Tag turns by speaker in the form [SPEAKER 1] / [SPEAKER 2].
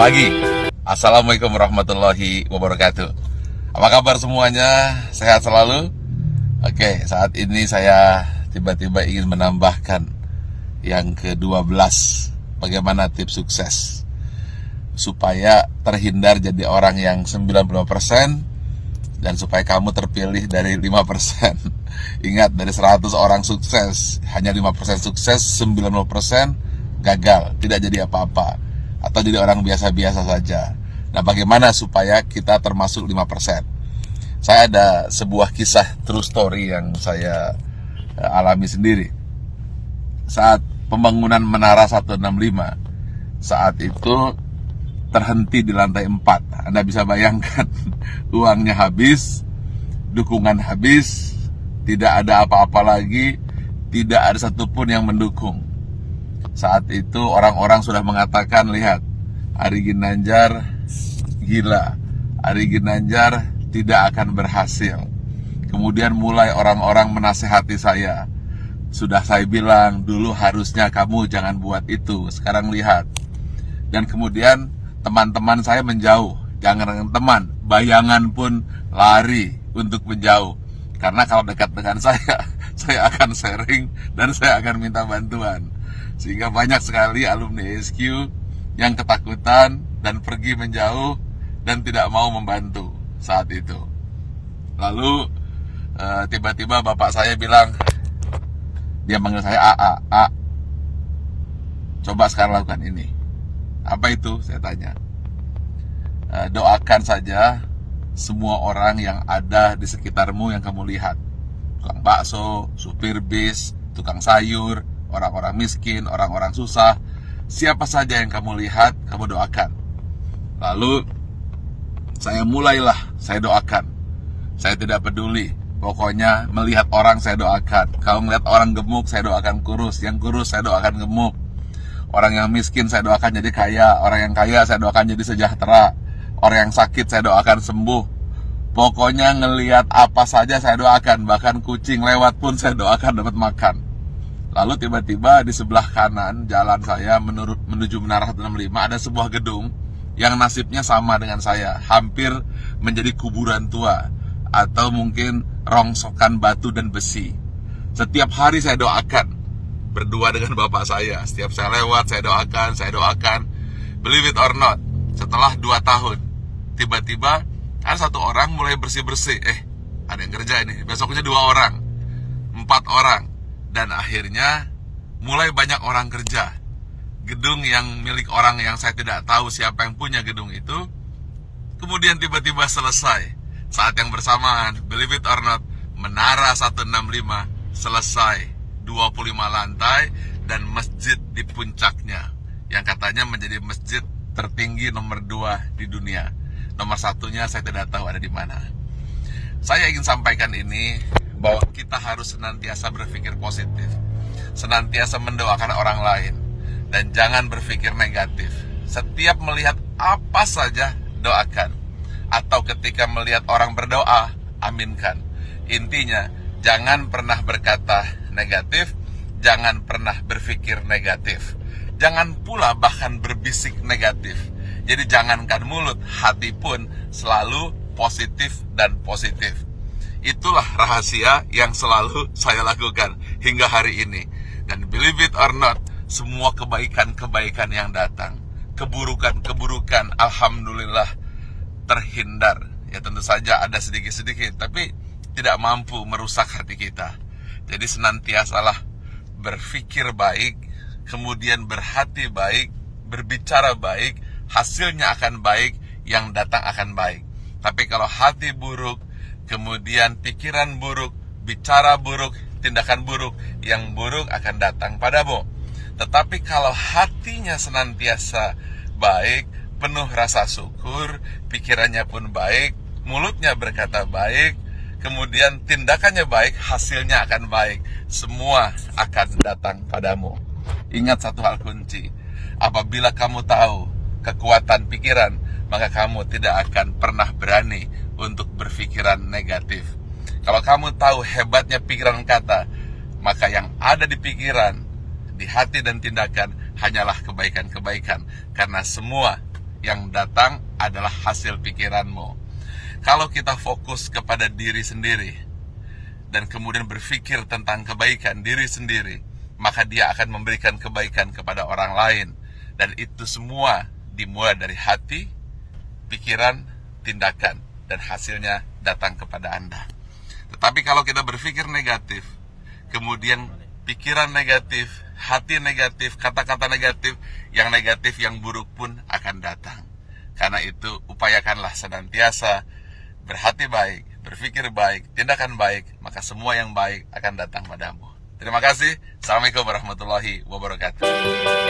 [SPEAKER 1] pagi. Assalamualaikum warahmatullahi wabarakatuh. Apa kabar semuanya? Sehat selalu? Oke, saat ini saya tiba-tiba ingin menambahkan yang ke-12. Bagaimana tips sukses supaya terhindar jadi orang yang 95% dan supaya kamu terpilih dari 5%. Ingat, dari 100 orang sukses, hanya 5% sukses, 90% gagal, tidak jadi apa-apa, atau jadi orang biasa-biasa saja. Nah, bagaimana supaya kita termasuk 5%? Saya ada sebuah kisah true story yang saya alami sendiri. Saat pembangunan Menara 165, saat itu terhenti di lantai 4. Anda bisa bayangkan, uangnya habis, dukungan habis, tidak ada apa-apa lagi, tidak ada satupun yang mendukung. Saat itu orang-orang sudah mengatakan, lihat, Ari Ginanjar gila, Ari Ginanjar tidak akan berhasil. Kemudian mulai orang-orang menasehati saya. Sudah saya bilang, dulu harusnya kamu jangan buat itu, sekarang lihat. Dan kemudian teman-teman saya menjauh. Jangan teman, bayangan pun lari untuk menjauh. Karena kalau dekat dengan saya akan sharing dan saya akan minta bantuan. Sehingga banyak sekali alumni SQ yang ketakutan dan pergi menjauh dan tidak mau membantu saat itu. Lalu tiba-tiba bapak saya bilang, dia manggil saya A, coba sekarang lakukan ini. Apa itu? Saya tanya. Doakan saja semua orang yang ada di sekitarmu yang kamu lihat. Tukang bakso, supir bis, tukang sayur, orang-orang miskin, orang-orang susah, siapa saja yang kamu lihat, kamu doakan. Lalu saya doakan. Saya tidak peduli, pokoknya melihat orang saya doakan. Kalau melihat orang gemuk, saya doakan kurus. Yang kurus saya doakan gemuk. Orang yang miskin saya doakan jadi kaya. Orang yang kaya saya doakan jadi sejahtera. Orang yang sakit saya doakan sembuh. Pokoknya ngelihat apa saja saya doakan. Bahkan kucing lewat pun saya doakan dapat makan. Lalu tiba-tiba di sebelah kanan jalan saya menuju Menara 165 ada sebuah gedung yang nasibnya sama dengan saya, hampir menjadi kuburan tua atau mungkin rongsokan batu dan besi. Setiap hari saya doakan, berdua dengan bapak saya. Setiap saya lewat saya doakan. Believe it or not, setelah 2 tahun tiba-tiba ada satu orang mulai bersih-bersih. Ada yang kerja ini. Besoknya 2 orang, 4 orang. Dan akhirnya mulai banyak orang kerja. Gedung yang milik orang yang saya tidak tahu siapa yang punya gedung itu, kemudian tiba-tiba selesai. Saat yang bersamaan, believe it or not, Menara 165 selesai, 25 lantai dan masjid di puncaknya, yang katanya menjadi masjid tertinggi nomor 2 di dunia. Nomor 1-nya saya tidak tahu ada di mana. Saya ingin sampaikan ini, bahwa kita harus senantiasa berpikir positif, senantiasa mendoakan orang lain, dan jangan berpikir negatif. Setiap melihat apa saja, doakan. Atau ketika melihat orang berdoa, aminkan. Intinya, jangan pernah berkata negatif, jangan pernah berpikir negatif. Jangan pula bahkan berbisik negatif. Jadi jangankan mulut, hati pun selalu positif dan positif. Itulah rahasia yang selalu saya lakukan hingga hari ini. Dan believe it or not, semua kebaikan-kebaikan yang datang, keburukan-keburukan, alhamdulillah terhindar. Ya tentu saja ada sedikit-sedikit, tapi tidak mampu merusak hati kita. Jadi senantiasalah berpikir baik, kemudian berhati baik, berbicara baik, hasilnya akan baik, yang datang akan baik. Tapi kalau hati buruk, kemudian pikiran buruk, bicara buruk, tindakan buruk, yang buruk akan datang padamu. Tetapi kalau hatinya senantiasa baik, penuh rasa syukur, pikirannya pun baik, mulutnya berkata baik, kemudian tindakannya baik, hasilnya akan baik. Semua akan datang padamu. Ingat satu hal kunci, apabila kamu tahu kekuatan pikiran, maka kamu tidak akan pernah berani untuk berpikiran negatif. Kalau kamu tahu hebatnya pikiran kata, maka yang ada di pikiran, di hati dan tindakan hanyalah kebaikan-kebaikan. Karena semua yang datang adalah hasil pikiranmu. Kalau kita fokus kepada diri sendiri dan kemudian berpikir tentang kebaikan diri sendiri, maka dia akan memberikan kebaikan kepada orang lain. Dan itu semua dimulai dari hati, pikiran, tindakan, dan hasilnya datang kepada Anda. Tetapi kalau kita berpikir negatif, kemudian pikiran negatif, hati negatif, kata-kata negatif, yang buruk pun akan datang. Karena itu upayakanlah senantiasa berhati baik, berpikir baik, tindakan baik, maka semua yang baik akan datang padamu. Terima kasih. Assalamualaikum warahmatullahi wabarakatuh.